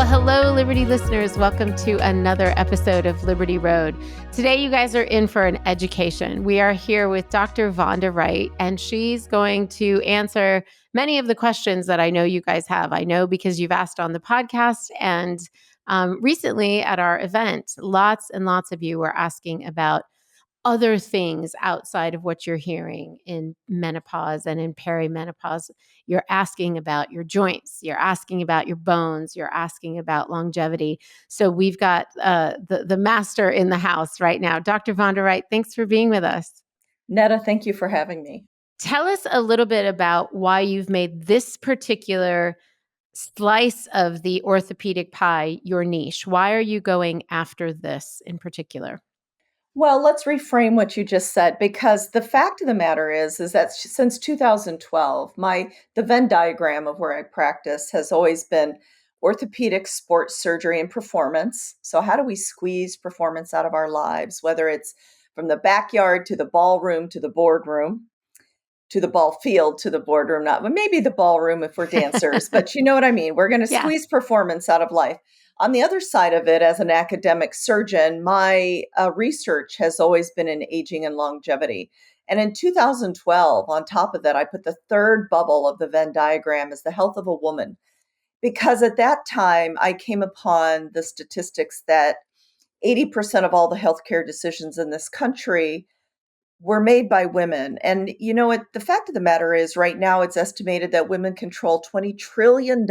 Well, hello, Liberty listeners. Welcome to another episode of Liberty Road. Today, you guys are in for an education. We are here with Dr. Vonda Wright, and she's going to answer many of the questions that I know you guys have. I know because you've asked on the podcast, and recently at our event, lots and lots of you were asking about other things outside of what you're hearing in menopause and in perimenopause. You're asking about your joints, you're asking about your bones, you're asking about longevity. So we've got the master in the house right now. Dr. Vonda Wright, thanks for being with us. Netta, thank you for having me. Tell us a little bit about why you've made this particular slice of the orthopedic pie your niche. Why are you going after this in particular? Well, let's reframe what you just said, because the fact of the matter is that since 2012, the Venn diagram of where I practice has always been orthopedic sports surgery and performance. So how do we squeeze performance out of our lives, whether it's from the backyard to the ballroom to the boardroom, to the ball field to the boardroom, not but maybe the ballroom if we're dancers, but you know what I mean. We're going to Yeah. squeeze performance out of life. On the other side of it, as an academic surgeon, my research has always been in aging and longevity. And in 2012, on top of that, I put the third bubble of the Venn diagram as the health of a woman. Because at that time, I came upon the statistics that 80% of all the healthcare decisions in this country were made by women. And you know what? The fact of the matter is, right now, it's estimated that women control $20 trillion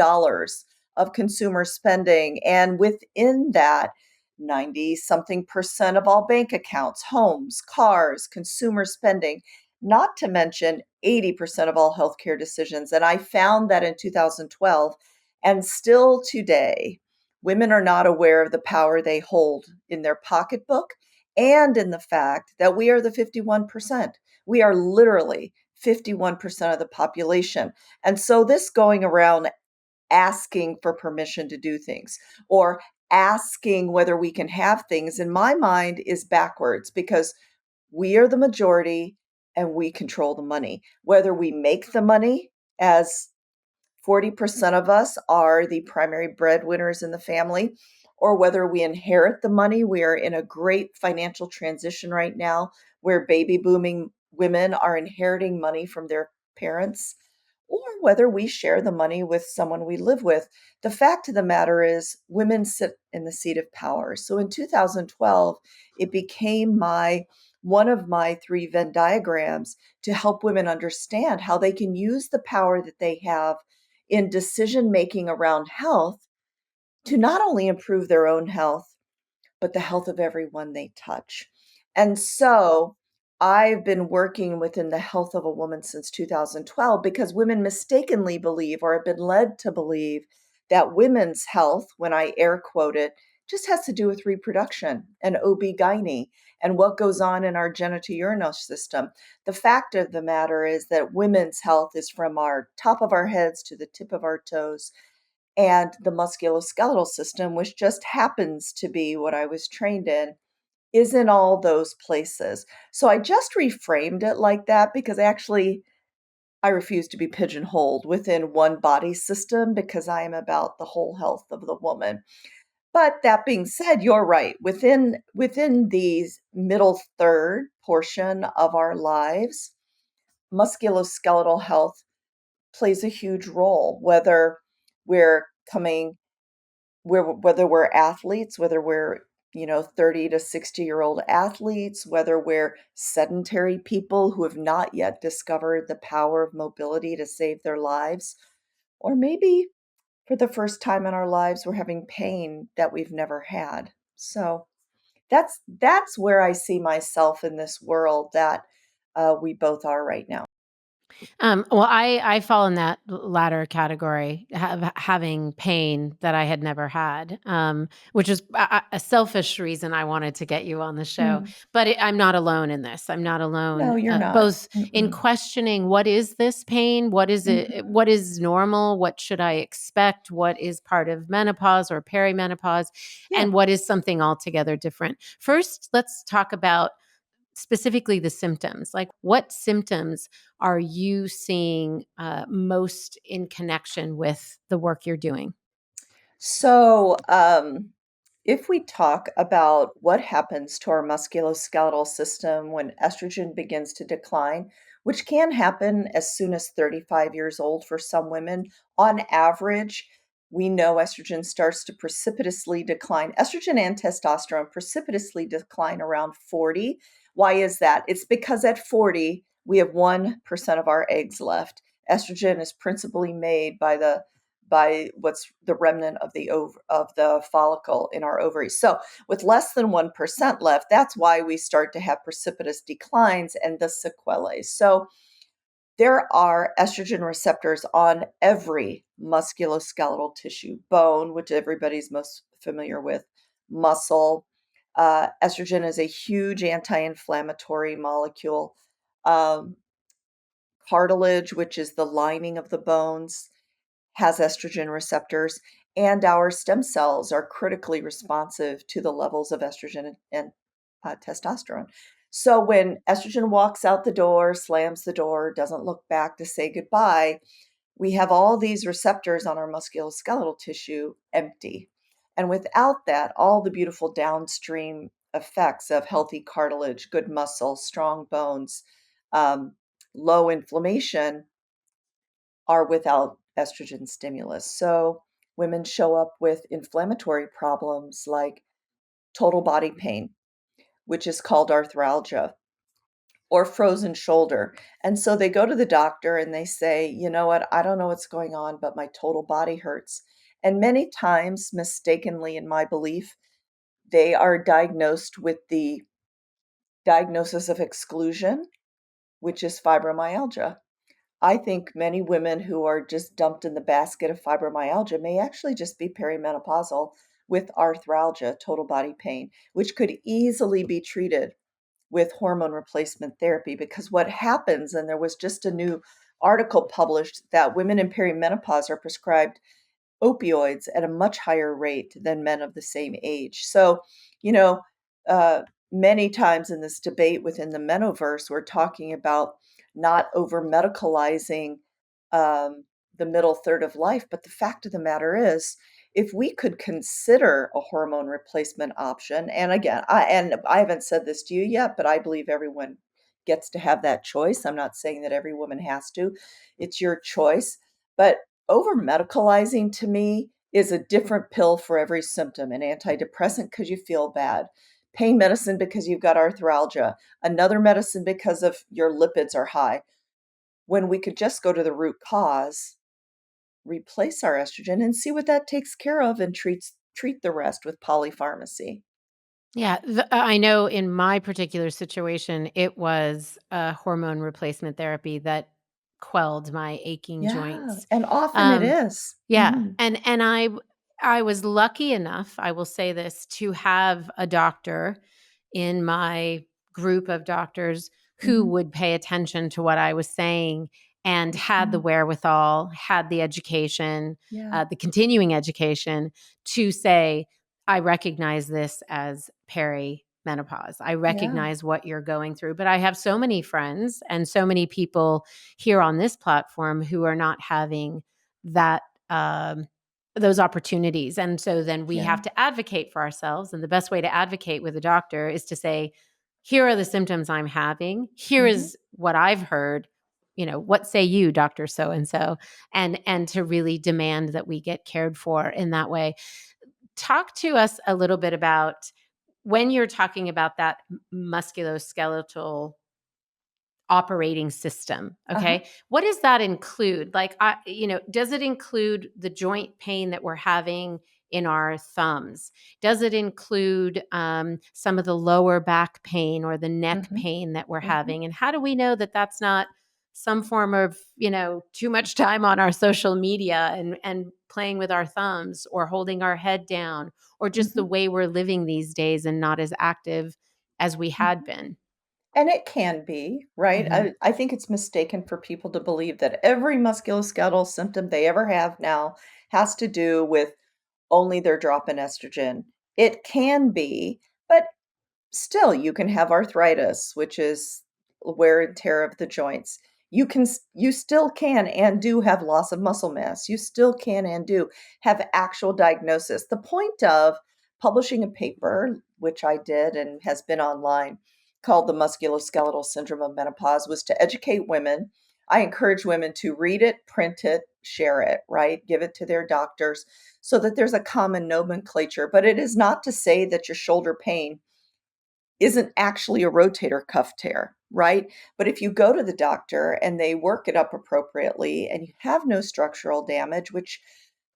of consumer spending. And within that, 90 something percent of all bank accounts, homes, cars, consumer spending, not to mention 80% of all healthcare decisions. And I found that in 2012, and still today, women are not aware of the power they hold in their pocketbook and in the fact that we are the 51%. We are literally 51% of the population. And so this going around asking for permission to do things or asking whether we can have things, in my mind, is backwards, because we are the majority and we control the money. Whether we make the money, as 40% of us are the primary breadwinners in the family, or whether we inherit the money. We are in a great financial transition right now where baby booming women are inheriting money from their parents, or whether we share the money with someone we live with. The fact of the matter is, women sit in the seat of power. So in 2012, it became one of my three Venn diagrams to help women understand how they can use the power that they have in decision making around health to not only improve their own health, but the health of everyone they touch. And so I've been working within the health of a woman since 2012, because women mistakenly believe, or have been led to believe, that women's health, when I air quote it, just has to do with reproduction and OB-GYN and what goes on in our genitourinary system. The fact of the matter is that women's health is from our top of our heads to the tip of our toes, and the musculoskeletal system, which just happens to be what I was trained in, is in all those places. So I just reframed it like that because actually I refuse to be pigeonholed within one body system, because I am about the whole health of the woman. But that being said, you're right. Within these middle third portion of our lives, musculoskeletal health plays a huge role, we're coming whether we're athletes, whether we're 30 to 60-year-old athletes, whether we're sedentary people who have not yet discovered the power of mobility to save their lives, or maybe for the first time in our lives we're having pain that we've never had. So that's where I see myself in this world that we both are right now. Well, I fall in that latter category, having pain that I had never had, which is a selfish reason I wanted to get you on the show. But I'm not alone in this. I'm not alone, No, you're not. both in questioning what is this pain, what is it, what is normal, what should I expect, what is part of menopause or perimenopause, and what is something altogether different. First, let's talk about specifically the symptoms. Like, what symptoms are you seeing most in connection with the work you're doing? So, if we talk about what happens to our musculoskeletal system when estrogen begins to decline, which can happen as soon as 35 years old for some women, on average, we know estrogen starts to precipitously decline. Estrogen and testosterone precipitously decline around 40. Why is that? It's because at 40, we have 1% of our eggs left. Estrogen is principally made by what's the remnant of the follicle in our ovaries. So with less than 1% left, that's why we start to have precipitous declines and the sequelae. So there are estrogen receptors on every musculoskeletal tissue, bone, which everybody's most familiar with, muscle. Estrogen is a huge anti-inflammatory molecule. Um, Cartilage, which is the lining of the bones, has estrogen receptors, and our stem cells are critically responsive to the levels of estrogen and testosterone. So when estrogen walks out the door, slams the door, doesn't look back to say goodbye, we have all these receptors on our musculoskeletal tissue empty. And without that, all the beautiful downstream effects of healthy cartilage, good muscle, strong bones, um, low inflammation are without estrogen stimulus. So women show up with inflammatory problems like total body pain, which is called arthralgia, or frozen shoulder. And so they go to the doctor and they say, you know what, I don't know what's going on, but my total body hurts. And many times, mistakenly, in my belief, they are diagnosed with the diagnosis of exclusion, which is fibromyalgia. I think many women who are just dumped in the basket of fibromyalgia may actually just be perimenopausal with arthralgia, total body pain, which could easily be treated with hormone replacement therapy. Because what happens, and there was just a new article published that women in perimenopause are prescribed opioids at a much higher rate than men of the same age. So, you know, uh, many times in this debate within the menoverse, we're talking about not over medicalizing um, the middle third of life. But the fact of the matter is, if we could consider a hormone replacement option, and again, I haven't said this to you yet, but I believe everyone gets to have that choice. I'm not saying that every woman has to. It's your choice. But over medicalizing to me is a different pill for every symptom: an antidepressant because you feel bad, pain medicine because you've got arthralgia, another medicine because of your lipids are high. When we could just go to the root cause, replace our estrogen, and see what that takes care of, and treat the rest with polypharmacy. Yeah, I know in my particular situation, it was a hormone replacement therapy that quelled my aching Yeah, joints. and often it Um, is. yeah, Mhm, and I was lucky enough, I will say this, to have a doctor in my group of doctors who mhm, would pay attention to what I was saying and had the mhm. wherewithal, had the education, Yeah, the continuing education to say, I recognize this as perimenopause. I yeah, recognize what you're going through. But I have so many friends and so many people here on this platform who are not having that those opportunities. And so then we yeah, have to advocate for ourselves. And the best way to advocate with a doctor is to say, here are the symptoms I'm having. Here mhm. is what I've heard. What say you, Dr. So and so? And to really demand that we get cared for in that way. Talk to us a little bit about when you're talking about that musculoskeletal operating system, Uh-huh, okay? What does that include? Like, does it include the joint pain that we're having in our thumbs? Does it include some of the lower back pain or the neck mhm, pain that we're mhm, having? And how do we know that that's not some form of, too much time on our social media and playing with our thumbs or holding our head down or just the mhm, way we're living these days and not as active as we had mhm. been? And it can be, right? Mhm. I think it's mistaken for people to believe that every musculoskeletal symptom they ever have now has to do with only their drop in estrogen. It can be, but still, you can have arthritis, which is wear and tear of the joints. you still can and do have loss of muscle mass. You still can and do have actual diagnosis. The point of publishing a paper, which I did and has been online, called The Musculoskeletal Syndrome of Menopause, was to educate women. I encourage women to read it, print it, share it, right? Give it to their doctors so that there's a common nomenclature. But it is not to say that your shoulder pain isn't actually a rotator cuff tear, right? But if you go to the doctor and they work it up appropriately and you have no structural damage, which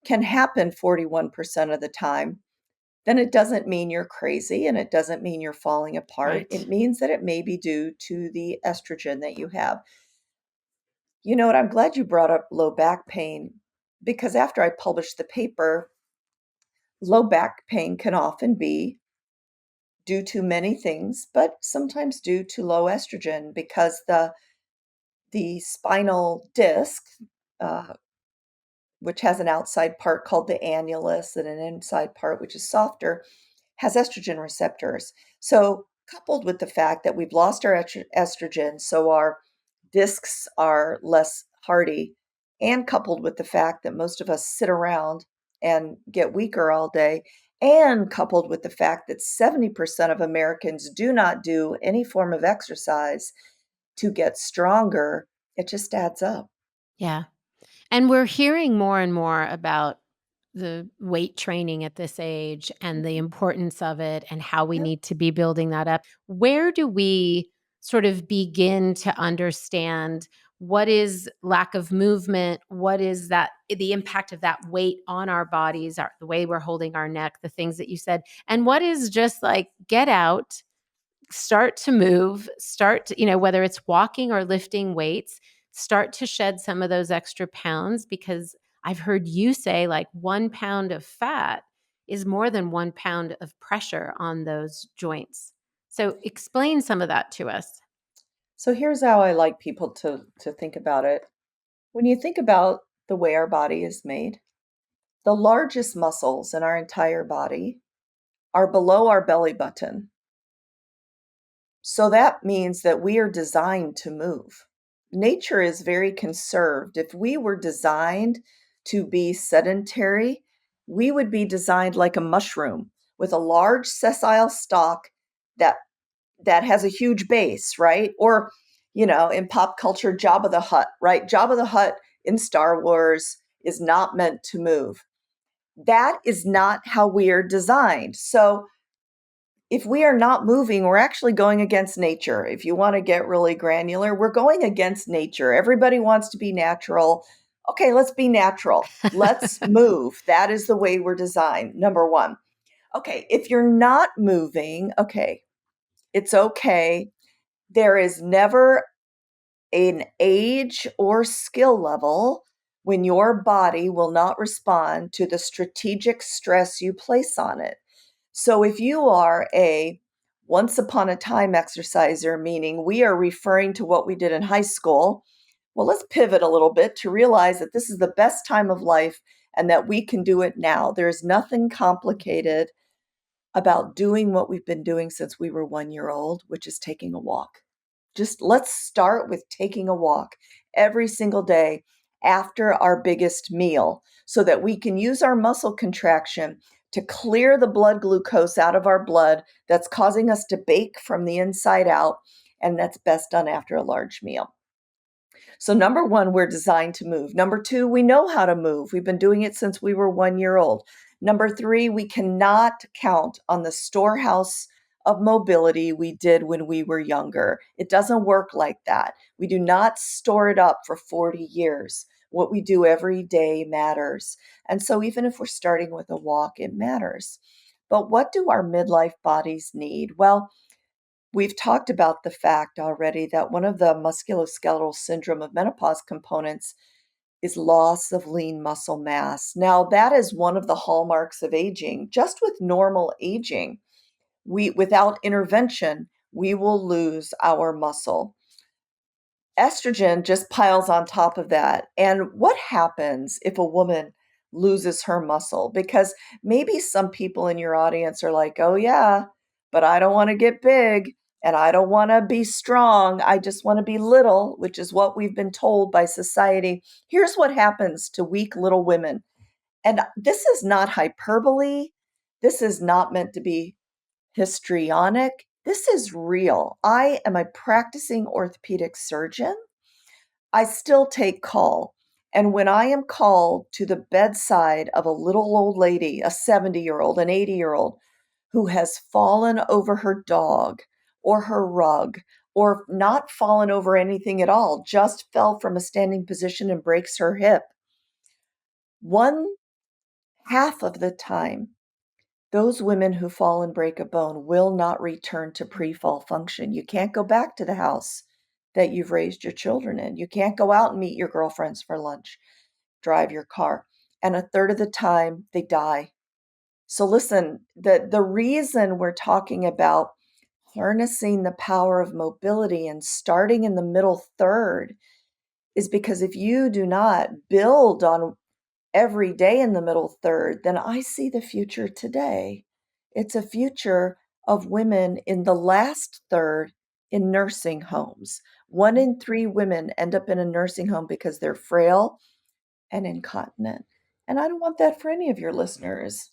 can happen 41% of the time, then it doesn't mean you're crazy and it doesn't mean you're falling apart. Right. It means that it may be due to the estrogen that you have. You know what? I'm glad you brought up low back pain because after I published the paper, low back pain can often be due to many things, but sometimes due to low estrogen because the spinal disc, uh, which has an outside part called the annulus and an inside part which is softer, has estrogen receptors. So, coupled with the fact that we've lost our estrogen, so our discs are less hardy, and coupled with the fact that most of us sit around and get weaker all day, and coupled with the fact that 70% of Americans do not do any form of exercise to get stronger, it just adds up. Yeah. And we're hearing more and more about the weight training at this age and the Mhm. importance of it and how we Yep. need to be building that up. Where do we sort of begin to understand what is lack of movement? What is that the impact of that weight on our bodies, the way we're holding our neck, the things that you said? And what is just like get out, start to move, start to, whether it's walking or lifting weights, start to shed some of those extra pounds because I've heard you say like 1 pound of fat is more than 1 pound of pressure on those joints. So explain some of that to us. So here's how I like people to think about it. When you think about the way our body is made, the largest muscles in our entire body are below our belly button. So that means that we are designed to move. Nature is very conserved. If we were designed to be sedentary, we would be designed like a mushroom with a large sessile stalk that has a huge base, right? Or, in pop culture, Jabba the Hutt, right? Jabba the Hutt in Star Wars is not meant to move. That is not how we are designed. So if we are not moving, we're actually going against nature. If you want to get really granular, we're going against nature. Everybody wants to be natural. Okay, let's be natural. Let's move. That is the way we're designed. Number one. Okay, if you're not moving, okay, it's okay. There is never an age or skill level when your body will not respond to the strategic stress you place on it. So if you are a once upon a time exerciser, meaning we are referring to what we did in high school, well, let's pivot a little bit to realize that this is the best time of life and that we can do it now. There's nothing complicated about doing what we've been doing since we were 1 year old, which is taking a walk. Just let's start with taking a walk every single day after our biggest meal so that we can use our muscle contraction to clear the blood glucose out of our blood that's causing us to bake from the inside out. And that's best done after a large meal. So, number one, we're designed to move. Number two, we know how to move. We've been doing it since we were 1 year old. Number three, we cannot count on the storehouse of mobility we did when we were younger. It doesn't work like that. We do not store it up for 40 years. What we do every day matters. And so, even if we're starting with a walk, it matters. But what do our midlife bodies need? Well, we've talked about the fact already that one of the musculoskeletal syndrome of menopause components is loss of lean muscle mass. Now, that is one of the hallmarks of aging. Just with normal aging, without intervention, we will lose our muscle. Estrogen just piles on top of that. And what happens if a woman loses her muscle? Because maybe some people in your audience are like, oh, yeah, but I don't want to get big. And I don't want to be strong. I just want to be little, which is what we've been told by society. Here's what happens to weak little women. And this is not hyperbole. This is not meant to be histrionic. This is real. I am a practicing orthopedic surgeon. I still take call. And when I am called to the bedside of a little old lady, a 70-year-old, an 80-year-old, who has fallen over her dog or her rug, or not fallen over anything at all, just fell from a standing position and breaks her hip, one half of the time, those women who fall and break a bone will not return to pre-fall function. You can't go back to the house that you've raised your children in. You can't go out and meet your girlfriends for lunch, drive your car. And a third of the time, they die. So listen, the reason we're talking about harnessing the power of mobility and starting in the middle third is because if you do not build on every day in the middle third, then I see the future today. It's a future of women in the last third in nursing homes. 1 in 3 women end up in a nursing home because they're frail and incontinent. And I don't want that for any of your listeners.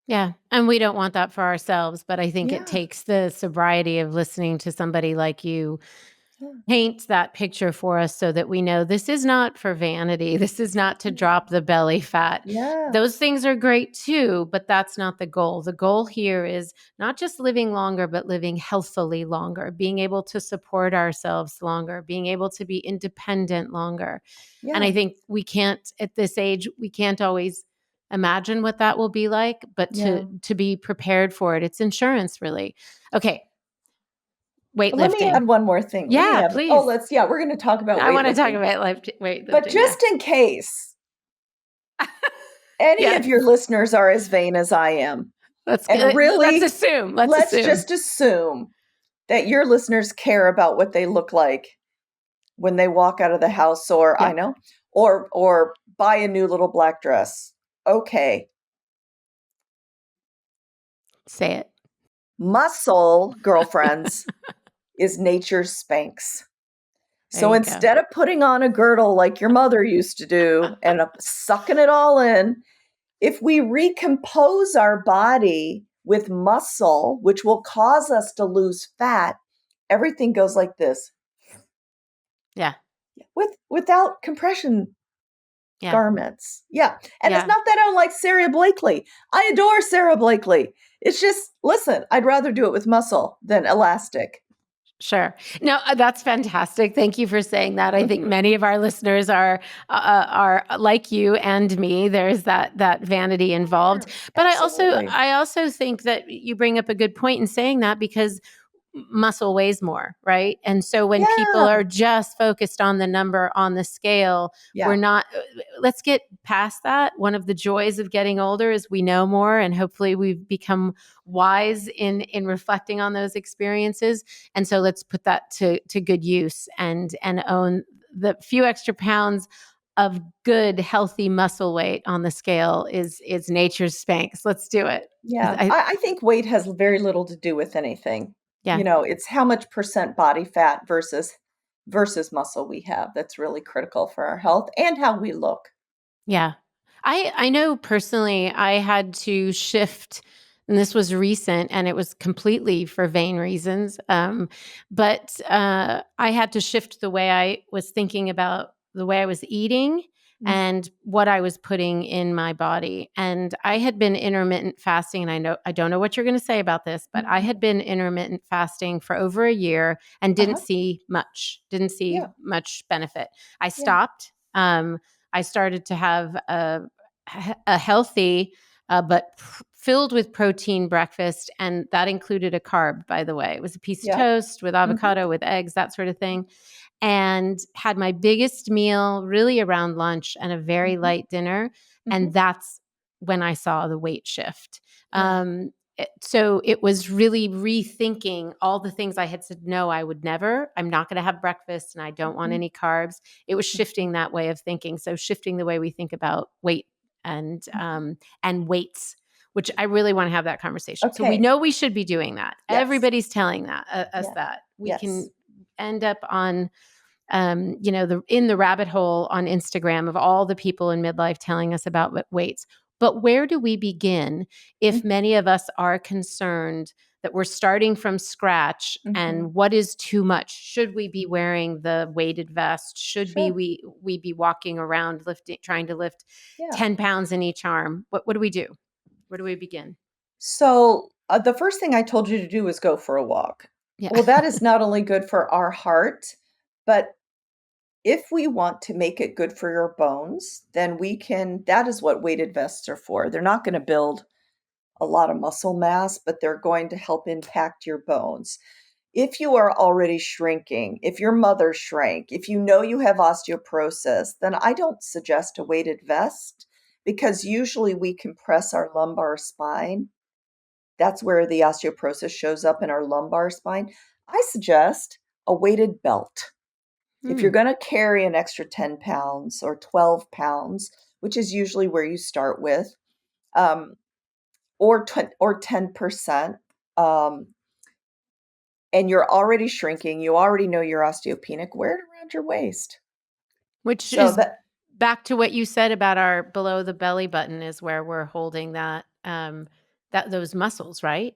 Yeah. And we don't want that for ourselves, but I think it Yeah. takes the sobriety of listening to somebody like you Yeah. paint that picture for us so that we know this is not for vanity. This is not to drop the belly fat. Yeah. Those things are great too, but that's not the goal. The goal here is not just living longer, but living healthfully longer, being able to support ourselves longer, being able to be independent longer. And I Yeah. think we can't, at this age, we can't always imagine what that will be like, but Yeah. to be prepared for it. It's insurance, really. Okay, Let me weightlifting. add one more thing. Let me Yeah, add, oh, please. we're going to talk about I want to talk weightlifting. about But weightlifting. Yeah. just in case any of Yes. your listeners are as vain as I am, and Let's really, assume. Let's let's assume. just assume that your listeners care about what they look like when they walk out of the house, or Yeah. I know, or buy a new little black dress. Okay. Say it. Muscle, girlfriends, is nature's Spanx. There So you go. instead of putting on a girdle like your mother used to do and sucking it all in, if we recompose our body with muscle, which will cause us to lose fat, everything goes like this. Yeah. Without compression Yeah. garments. Yeah. And it's Yeah. not that I don't like Sarah Blakely. I adore Sarah Blakely. It's just, listen, I'd rather do it with muscle than elastic. Sure. No, that's fantastic. Thank you for saying that. I think many of our listeners are like you and me. There's that vanity involved. But Absolutely. I also think that you bring up a good point in saying that, because muscle weighs more, right? And so when people Yeah. are just focused on the number on the scale, we're Yeah. not, let's get past that. One of the joys of getting older is we know more, and hopefully we've become wise in reflecting on those experiences. And so let's put that to good use and own the few extra pounds of good, healthy muscle weight on the scale is nature's Spanx. Let's do it. Yeah. I think weight has very little to do with anything. Yeah. It's how much percent body fat versus muscle we have. That's really critical for our health and how we look. Yeah. I know personally I had to shift, and this was recent and it was completely for vain reasons. But I had to shift the way I was thinking about the way I was eating Mm. and what I was putting in my body. And I had been intermittent fasting, and I don't know what you're going to say about this, but I had been intermittent fasting for over a year and Uh-huh. didn't see Yeah. much benefit. I Yeah. stopped. I started to have a healthy but filled with protein breakfast, and that included a carb, by the way. It was a piece of Yeah. toast with Mhm. avocado, with eggs, that sort of thing, and had my biggest meal really around lunch and a very Mhm. light dinner, and Mhm. that's when I saw the weight shift. Yeah. So it was really rethinking all the things I had said, no, I would never. I'm not going to have breakfast and I don't want Mhm. any carbs. It was Mhm. shifting that way of thinking. So shifting the way we think about weight and weights. which I really want to have that conversation. So we Okay. know we should be doing that. Yes. Everybody's telling us Yeah. that. We Yes. can end up on in the rabbit hole on Instagram of all the people in midlife telling us about weights. But where do we begin if Mm-hmm. many of us are concerned that we're starting from scratch, Mm-hmm. and what is too much? Should we be wearing the weighted vest? Should Sure. we be walking around trying to lift Yeah. 10 pounds in each arm? What do we do? Where do we begin? So the first thing I told you to do was go for a walk. Yeah. Well, that is not only good for our heart, but if we want to make it good for your bones, then that is what weighted vests are for. They're not going to build a lot of muscle mass, but they're going to help impact your bones. If you are already shrinking, if your mother shrank, if you know you have osteoporosis, then I don't suggest a weighted vest because usually we compress our lumbar spine. That's where the osteoporosis shows up in our lumbar spine. I suggest a weighted belt. If you're Hmm. going to carry an extra 10 pounds or 12 pounds, which is usually where you start with, um, or 10%, um, and you're already shrinking, you already know you're osteopenic, wear it around your waist. Which So is that, back to what you said about our below the belly button is where we're holding that those muscles, right?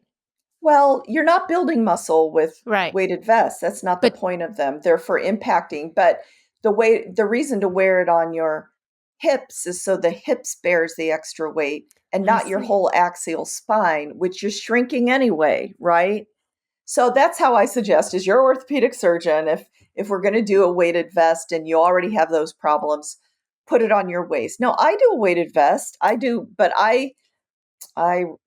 well, you're not building muscle with Right. weighted vests. That's not the But point of them. They're for impacting, but the reason to wear it on your hips is so the hips bears the extra weight and I not your see. whole axial spine, which you're shrinking anyway, right? So that's how I suggest as your orthopedic surgeon, if we're going to do a weighted vest and you already have those problems, put it on your waist. No, I do a weighted vest. I do, but I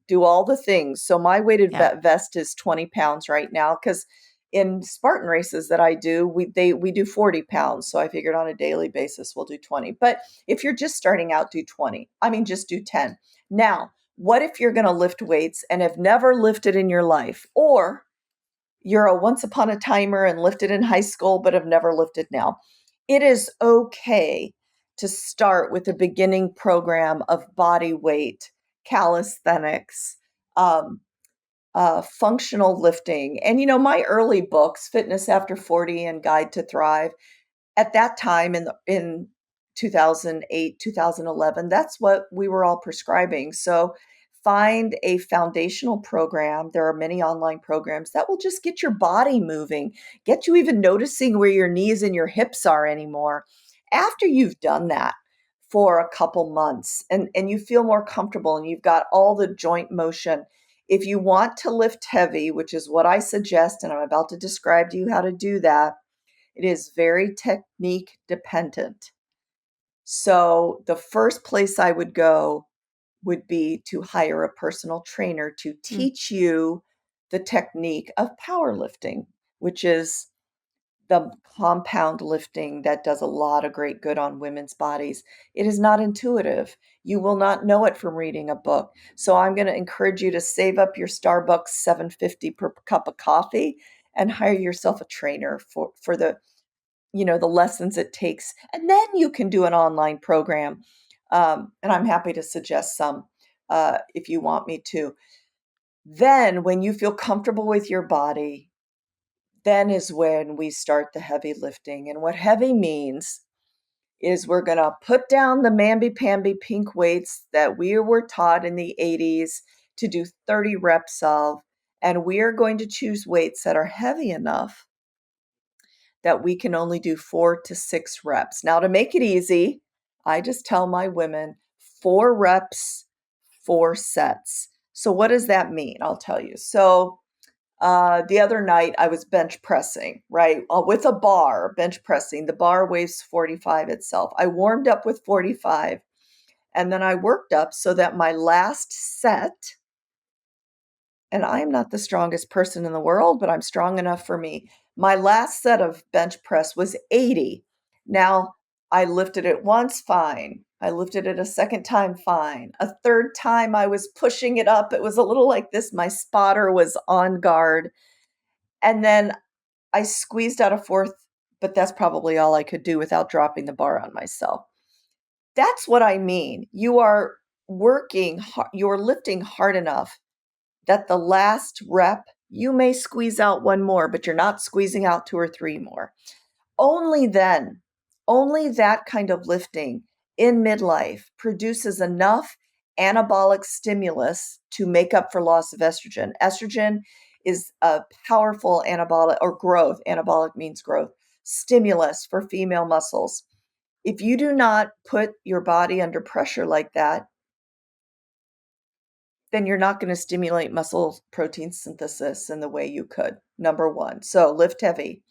do all the things. So my weighted Yeah. vest is 20 pounds right now because in Spartan races that I do, we do 40 pounds. So I figured on a daily basis we'll do 20. But if you're just starting out, do 20. I mean, just do 10. Now, what if you're going to lift weights and have never lifted in your life, or you're a once upon a timer and lifted in high school but have never lifted now? It is okay to start with a beginning program of body weight, calisthenics, um, functional lifting. And, my early books, Fitness After 40 and Guide to Thrive, at that time in 2008, 2011, that's what we were all prescribing. So find a foundational program. There are many online programs that will just get your body moving, get you even noticing where your knees and your hips are anymore. After you've done that for a couple months and you feel more comfortable and you've got all the joint motion, if you want to lift heavy, which is what I suggest, and I'm about to describe to you how to do that, it is very technique dependent. So the first place I would go would be to hire a personal trainer to Mm. teach you the technique of powerlifting, which is the compound lifting that does a lot of great good on women's bodies. It is not intuitive. You will not know it from reading a book. So I'm going to encourage you to save up your Starbucks 7.50 per cup of coffee and hire yourself a trainer for the lessons it takes, and then you can do an online program. And I'm happy to suggest some if you want me to. Then when you feel comfortable with your body, then is when we start the heavy lifting. And what heavy means is we're going to put down the mamby-pamby pink weights that we were taught in the 80s to do 30 reps of, and we are going to choose weights that are heavy enough that we can only do 4 to 6 reps. Now, to make it easy, I just tell my women 4 reps, 4 sets. So, what does that mean? I'll tell you. So, the other night I was bench pressing, right? With a bar, bench pressing. The bar weighs 45 itself. I warmed up with 45 and then I worked up so that my last set, and I am not the strongest person in the world, but I'm strong enough for me. My last set of bench press was 80. Now, I lifted it once, fine. I lifted it a second time, fine. A third time, I was pushing it up. It was a little like this. My spotter was on guard. And then I squeezed out a fourth, but that's probably all I could do without dropping the bar on myself. That's what I mean. you're lifting hard enough that the last rep, you may squeeze out one more, but you're not squeezing out two or three more. Only then, only that kind of lifting in midlife produces enough anabolic stimulus to make up for loss of estrogen. Estrogen is a powerful anabolic, or growth, anabolic means growth, stimulus for female muscles. If you do not put your body under pressure like that, then you're not going to stimulate muscle protein synthesis in the way you could. Number one. So lift heavy.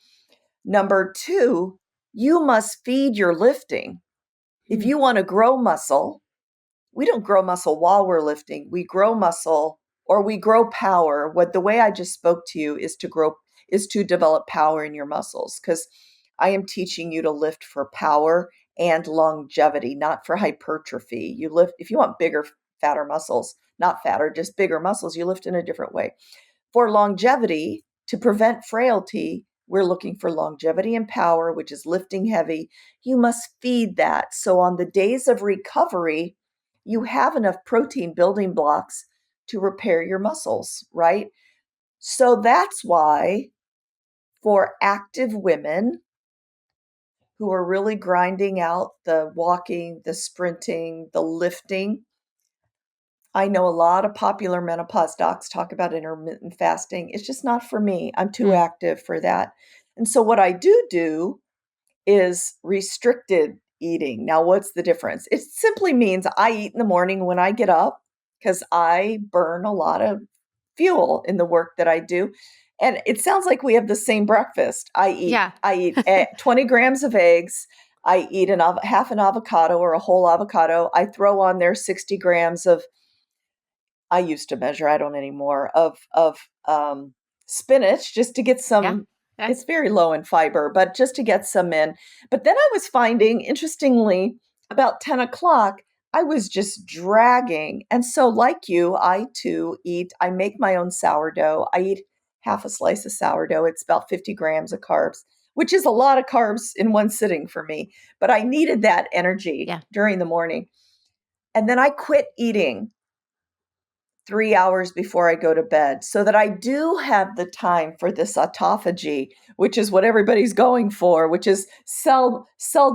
Number two, you must feed your lifting. If you want to grow muscle, we don't grow muscle while we're lifting. We grow muscle, or we grow power. What the way I just spoke to you is to develop power in your muscles, because I am teaching you to lift for power and longevity, not for hypertrophy. You lift if you want bigger, fatter muscles, not fatter, just bigger muscles, you lift in a different way. For longevity, to prevent frailty, we're looking for longevity and power, which is lifting heavy. You must feed that. So on the days of recovery, you have enough protein building blocks to repair your muscles, right? So that's why for active women who are really grinding out the walking, the sprinting, the lifting, I know a lot of popular menopause docs talk about intermittent fasting. It's just not for me. I'm too Mm. active for that. And so what I do is restricted eating. Now, what's the difference? It simply means I eat in the morning when I get up, because I burn a lot of fuel in the work that I do. And it sounds like we have the same breakfast. Yeah. I eat 20 grams of eggs. I eat half an avocado or a whole avocado. I throw on there 60 grams of, I used to measure, I don't anymore, of spinach, just to get Yeah. some. Yeah. It's very low in fiber, but just to get some in. But then I was finding, interestingly, about 10 o'clock, I was just dragging. And so, like you, I too I make my own sourdough. I eat half a slice of sourdough. It's about 50 grams of carbs, which is a lot of carbs in one sitting for me. But I needed that energy Yeah. during the morning. And then I quit eating 3 hours before I go to bed, so that I do have the time for this autophagy, which is what everybody's going for, which is cell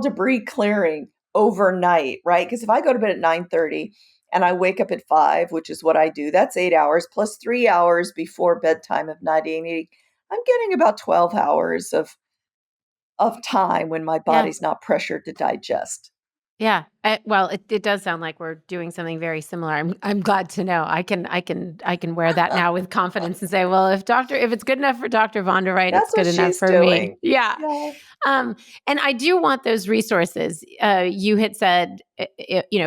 debris clearing overnight, right? Because if I go to bed at 9:30 and I wake up at 5, which is what I do, that's 8 hours plus 3 hours before bedtime of night eating. I'm getting about 12 hours of time when my Yeah. body's not pressured to digest. Yeah. Well, it does sound like we're doing something very similar. I'm glad to know. I can wear that now with confidence and say, well, if it's good enough for Dr. Vonda Wright, it's That's what good enough she's for me. doing. Yeah. Yeah. And I do want those resources. You had said,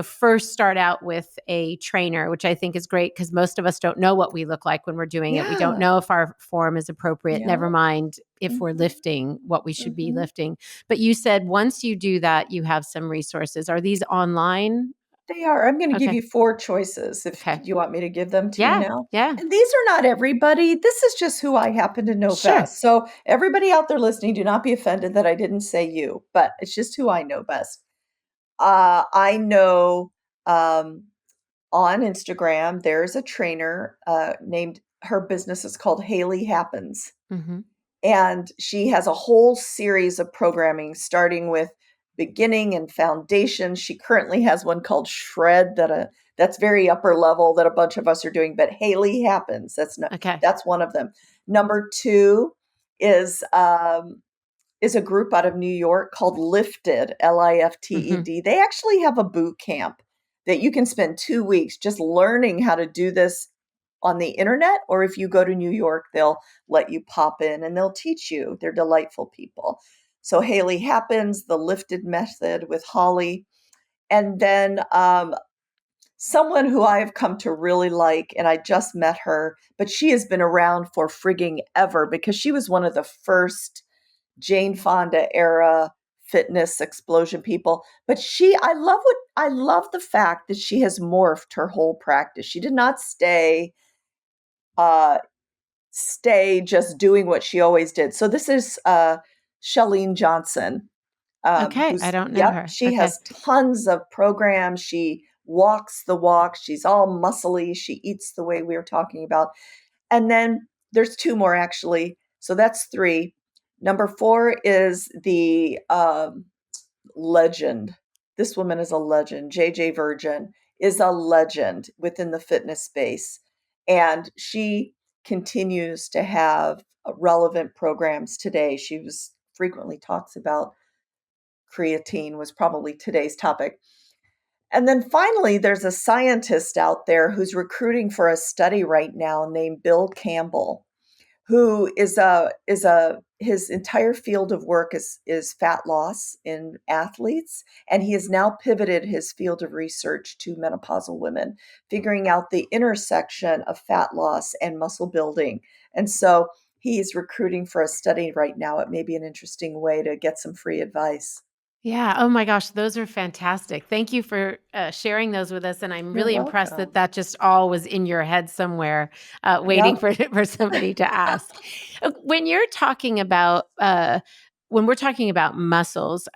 first start out with a trainer, which I think is great, because most of us don't know what we look like when we're doing it. We don't Yeah. know if our form is appropriate, Yeah. never mind if we're Mhm. lifting what we should be Mhm. lifting. But you said once you do that, you have some resources. Are these online? They are. I'm gonna give Okay. you 4 choices. If Okay. Do you want me to give them to you Yeah. now? Yeah. And these are not everybody. This is just who I happen to know Sure. best. So everybody out there listening, do not be offended that I didn't say you, but it's just who I know best. I know, um, on Instagram, there's a trainer, named her business is called Haley Happens. Hmm. And she has a whole series of programming starting with beginning and foundation. She currently has one called Shred that's very upper level that a bunch of us are doing, but Haley Happens. Okay. That's one of them. Number 2 is is a group out of New York called Lifted, Hmm. Lifted. They actually have a boot camp that you can spend 2 weeks just learning how to do this on the internet, or if you go to New York, they'll let you pop in and they'll teach you. They're delightful people. So Haley Happens, the Lifted Method with Holly, and then someone who I have come to really like, and I just met her, but she has been around for frigging ever, because she was one of the first Jane Fonda era fitness explosion people. But I love the fact that she has morphed her whole practice. She did not uh, stay just doing what she always did. So this is Shalene Johnson, Okay. I who's, don't know yep, her. she Okay. has tons of programs. She walks the walk. She's all muscly. She eats the way we were talking about. And then there's two more actually. So that's three. Number four is the legend. This woman is a legend. JJ Virgin is a legend within the fitness space. And she continues to have relevant programs today. She was frequently talks about creatine was probably today's topic. And then finally, there's a scientist out there who's recruiting for a study right now named Bill Campbell, who is a his entire field of work is fat loss in athletes, and he has now pivoted his field of research to menopausal women, figuring out the intersection of fat loss and muscle building. And so he's recruiting for a study right now. It may be an interesting way to get some free advice. Yeah. Oh my gosh, those are fantastic. Thank you for sharing those with us. And I'm You're really impressed that welcome. that just all was in your head somewhere, waiting Yep. for for somebody to ask. When you're talking about when we're talking about muscles,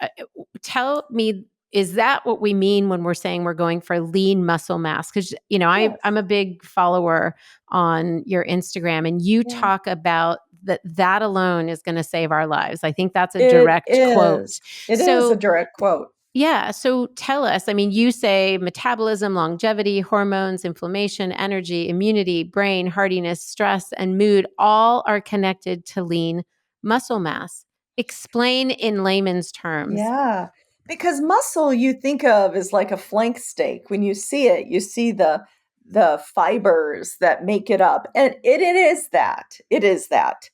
tell me. Is that what we mean when we're saying we're going for lean muscle mass? Because I'm Yes. a big follower on your Instagram, and you Yeah. talk about that alone is going to save our lives. I think that's a It direct is. quote. It is a So, direct quote. yeah. So tell us, I mean, you say metabolism, longevity, hormones, inflammation, energy, immunity, brain, hardiness, stress, and mood all are connected to lean muscle mass. Explain in layman's terms. Yeah, because muscle you think of as like a flank steak. When you see it, you see the fibers that make it up. And it is that. It is that.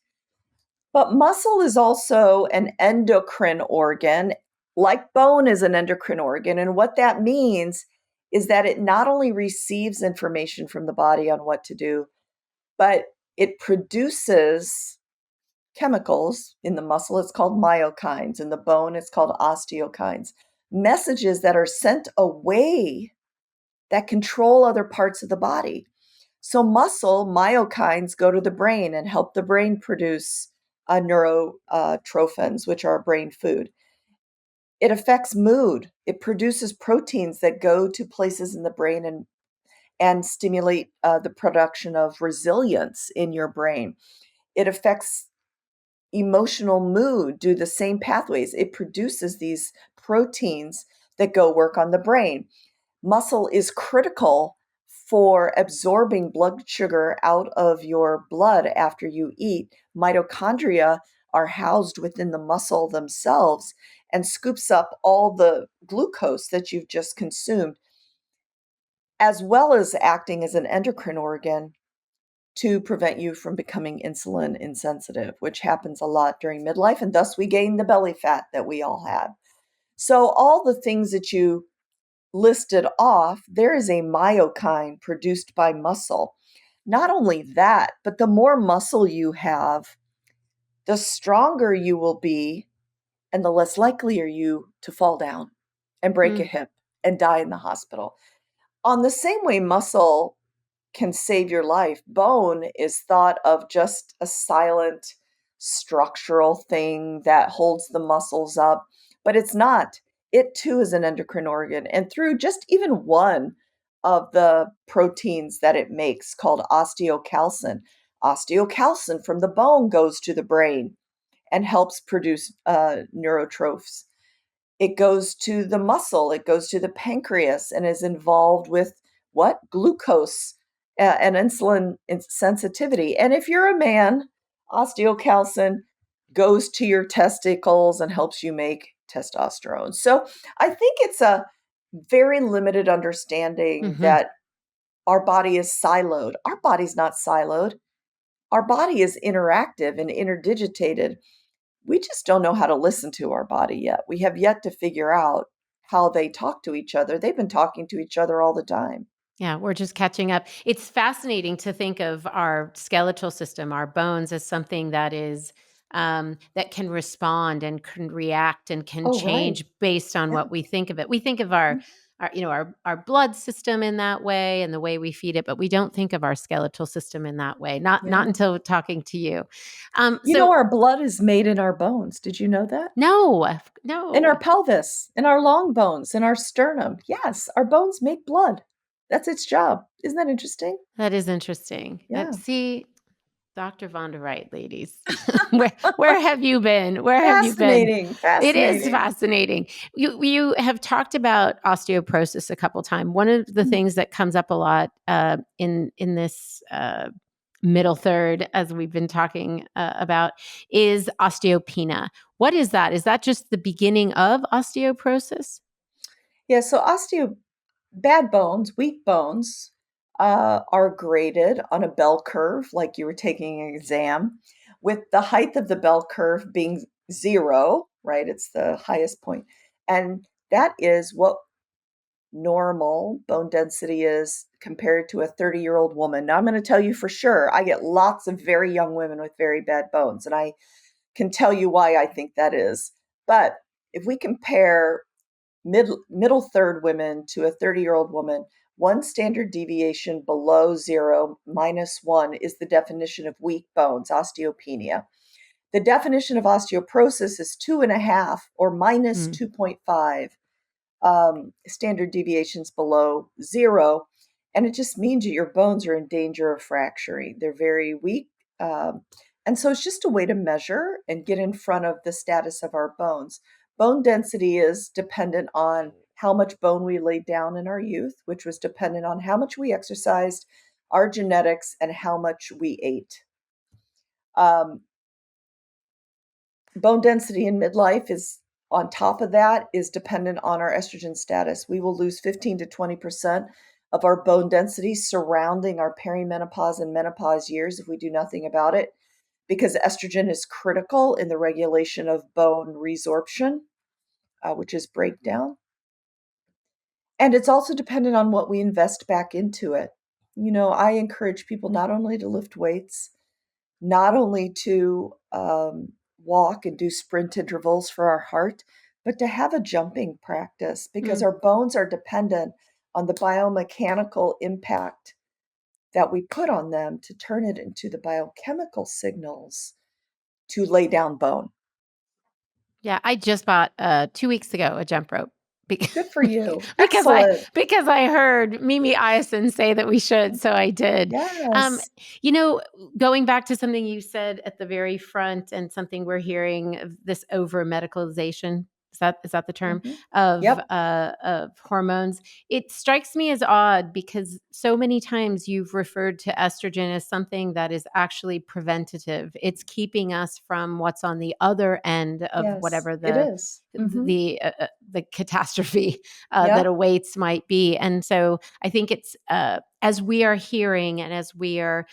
But muscle is also an endocrine organ, like bone is an endocrine organ. And what that means is that it not only receives information from the body on what to do, but it produces chemicals in the muscle. It's called myokines. In the bone, it's called osteokines. Messages that are sent away that control other parts of the body. So, muscle myokines go to the brain and help the brain produce neurotrophins, which are brain food. It affects mood. It produces proteins that go to places in the brain and stimulate the production of resilience in your brain. It affects emotional mood do the same pathways. It produces these proteins that go work on the brain. Muscle is critical for absorbing blood sugar out of your blood after you eat. Mitochondria are housed within the muscle themselves and scoops up all the glucose that you've just consumed, as well as acting as an endocrine organ to prevent you from becoming insulin insensitive, which happens a lot during midlife, and thus we gain the belly fat that we all have. So, all the things that you listed off, there is a myokine produced by muscle. Not only that, but the more muscle you have, the stronger you will be, and the less likely are you to fall down and break a Mm, hip and die in the hospital. On the same way, muscle can save your life. Bone is thought of just a silent structural thing that holds the muscles up, but it's not. It too is an endocrine organ. And through just even one of the proteins that it makes called osteocalcin from the bone goes to the brain and helps produce neurotrophs. It goes to the muscle, it goes to the pancreas and is involved with what? Glucose and insulin sensitivity. And if you're a man, osteocalcin goes to your testicles and helps you make testosterone. So I think it's a very limited understanding mhm. that our body is siloed. Our body's not siloed. Our body is interactive and interdigitated. We just don't know how to listen to our body yet. We have yet to figure out how they talk to each other. They've been talking to each other all the time. Yeah, we're just catching up. It's fascinating to think of our skeletal system, our bones, as something that is that can respond and can react and can Oh, right. change based on Yeah. what we think of it. We think of our our blood system in that way and the way we feed it, but we don't think of our skeletal system in that way. Not Yeah. until talking to you. You know, our blood is made in our bones. Did you know that? No, In no. our pelvis, in our long bones, in our sternum. Yes, our bones make blood. That's its job. Isn't that interesting? That is interesting. Yeah. See, Dr. Vonda Wright, ladies, where have you been? Where have you been? Fascinating. It is Fascinating. fascinating. You have talked about osteoporosis a couple times. One of the Mhm. things that comes up a lot in this middle third, as we've been talking about, is osteopenia. What is that? Is that just the beginning of osteoporosis? Yeah, so bad bones, weak bones, are graded on a bell curve, like you were taking an exam, with the height of the bell curve being 0, right? It's the highest point. And that is what normal bone density is compared to a 30-year-old woman. Now, I'm going to tell you for sure, I get lots of very young women with very bad bones, and I can tell you why I think that is. But if we compare middle third women to a 30-year-old woman, one standard deviation below 0, -1, is the definition of weak bones, osteopenia. The definition of osteoporosis is 2.5 or minus Mm. 2.5 standard deviations below 0. And it just means that your bones are in danger of fracturing. They're very weak. Um, and so it's just a way to measure and get in front of the status of our bones. Bone density is dependent on how much bone we laid down in our youth, which was dependent on how much we exercised, our genetics, and how much we ate. Um, Bone density in midlife is on top of that is dependent on our estrogen status. We will lose 15 to 20% of our bone density surrounding our perimenopause and menopause years if we do nothing about it, because estrogen is critical in the regulation of bone resorption, which is breakdown. And it's also dependent on what we invest back into it. You know, I encourage people not only to lift weights, not only to walk and do sprint intervals for our heart, but to have a jumping practice, because Mm. our bones are dependent on the biomechanical impact that we put on them to turn it into the biochemical signals to lay down bone. Yeah, I just bought 2 weeks ago a jump rope because Good for you. because I Excellent. because I heard Mimi Ison say that we should, so I did. Um, Yes. you know, going back to something you said at the very front, and something we're hearing of this over medicalization. Is that the term Mhm. of Yep. hormones? It strikes me as odd because so many times you've referred to estrogen as something that is actually preventative. It's keeping us from what's on the other end of Yes, whatever it the is. Mhm. the uh, uh, the catastrophe that Yep. awaits might be. And so I think it's as we are hearing and as we are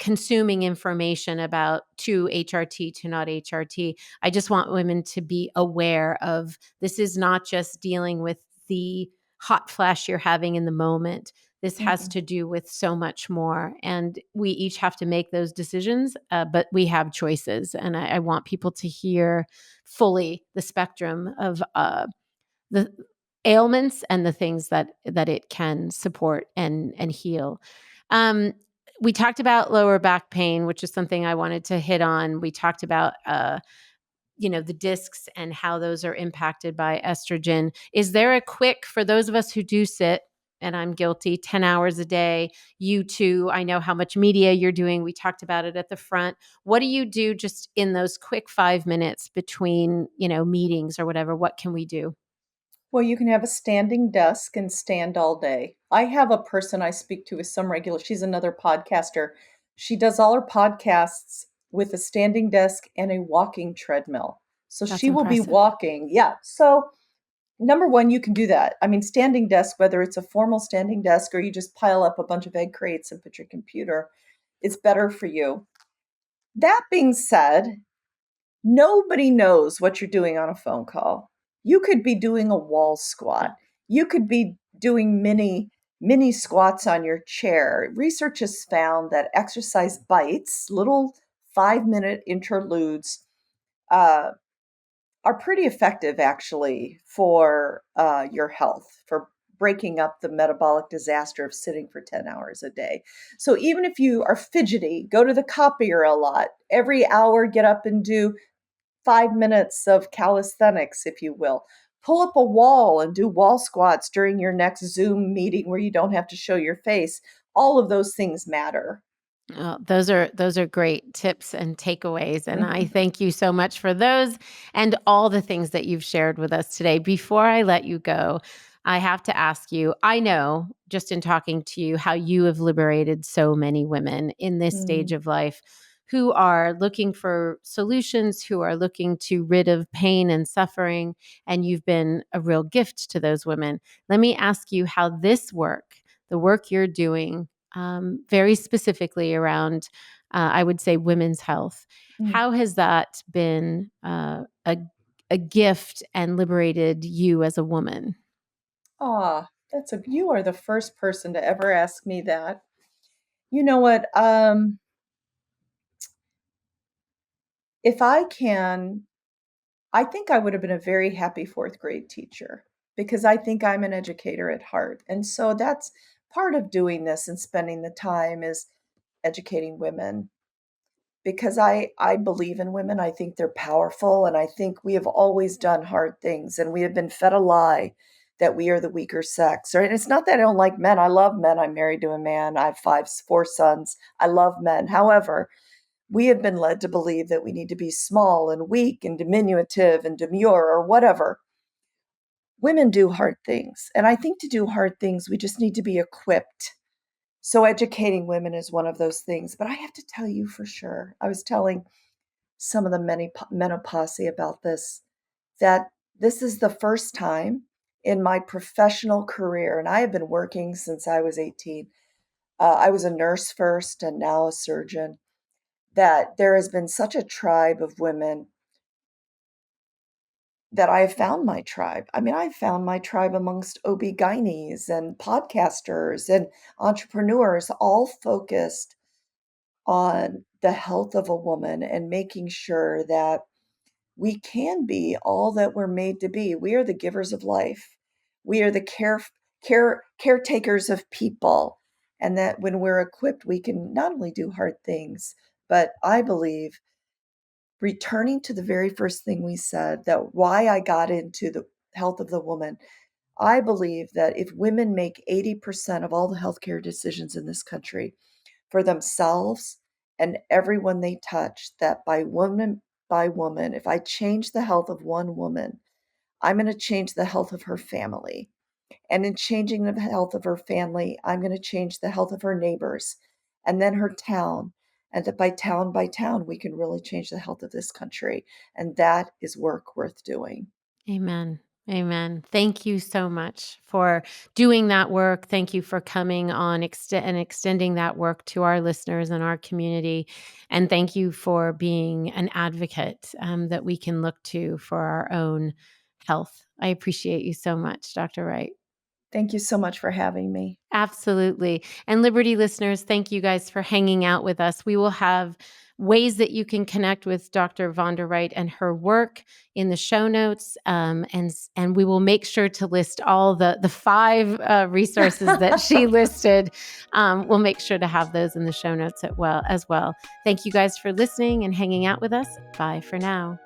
consuming information about to HRT to not HRT, I just want women to be aware of this is not just dealing with the hot flash you're having in the moment. This has Mm-mm. to do with so much more. And we each have to make those decisions, but we have choices. And I want people to hear fully the spectrum of the ailments and the things that it can support and heal. Um, we talked about lower back pain, which is something I wanted to hit on. We talked about the discs and how those are impacted by estrogen. Is there a quick, for those of us who do sit, and I'm guilty, 10 hours a day, you too, I know how much media you're doing. We talked about it at the front. What do you do just in those quick 5 minutes between, meetings or whatever? What can we do? Well, you can have a standing desk and stand all day. I have a person I speak to with some regular, she's another podcaster. She does all her podcasts with a standing desk and a walking treadmill. So That's she will be impressive. walking. Yeah. So, number one, you can do that. I mean, standing desk, whether it's a formal standing desk or you just pile up a bunch of egg crates and put your computer, it's better for you. That being said, nobody knows what you're doing on a phone call. You could be doing a wall squat. You could be doing mini squats on your chair. Research has found that exercise bites, little 5-minute interludes, uh, are pretty effective actually for your health, for breaking up the metabolic disaster of sitting for 10 hours a day. So even if you are fidgety, go to the copier a lot. Every hour, get up and do 5 minutes of calisthenics, if you will. Pull up a wall and do wall squats during your next Zoom meeting where you don't have to show your face. All of those things matter. Those are great tips and takeaways, and I thank you so much for those and all the things that you've shared with us today. Before I let you go, I have to ask you, I know just in talking to you how you have liberated so many women in this stage Mm. of life who are looking for solutions, who are looking to rid of pain and suffering, and you've been a real gift to those women. Let me ask you how this work, the work you're doing, very specifically around, I would say, women's health. Mm. How has that been a gift and liberated you as a woman? You are the first person to ever ask me that. You know what? If I can, I think I would have been a very happy fourth grade teacher because I think I'm an educator at heart. And so that's part of doing this and spending the time is educating women because I believe in women. I think they're powerful and I think we have always done hard things and we have been fed a lie that we are the weaker sex. Right? And it's not that I don't like men. I love men. I'm married to a man. I have four sons. I love men. However, we have been led to believe that we need to be small and weak and diminutive and demure or whatever. Women do hard things. And I think to do hard things, we just need to be equipped. So educating women is one of those things. But I have to tell you for sure, I was telling some of the many menopause about this, that this is the first time in my professional career, and I have been working since I was 18. I was a nurse first and now a surgeon, that there has been such a tribe of women that I have found my tribe. I mean, I've found my tribe amongst OB-GYNs and podcasters and entrepreneurs, all focused on the health of a woman and making sure that we can be all that we're made to be. We are the givers of life. We are the caretakers of people. And that when we're equipped, we can not only do hard things, but I believe returning to the very first thing we said, that why I got into the health of the woman, I believe that if women make 80% of all the healthcare decisions in this country for themselves and everyone they touch, that by woman, if I change the health of one woman, I'm going to change the health of her family. And in changing the health of her family, I'm going to change the health of her neighbors and then her town. And that by town, we can really change the health of this country. And that is work worth doing. Amen. Amen. Thank you so much for doing that work. Thank you for coming on and extending that work to our listeners and our community. And thank you for being an advocate that we can look to for our own health. I appreciate you so much, Dr. Wright. Thank you so much for having me. Absolutely. And Liberty listeners, thank you guys for hanging out with us. We will have ways that you can connect with Dr. Vonda Wright and her work in the show notes. And we will make sure to list all the five resources that she listed. We'll make sure to have those in the show notes as well. Thank you guys for listening and hanging out with us. Bye for now.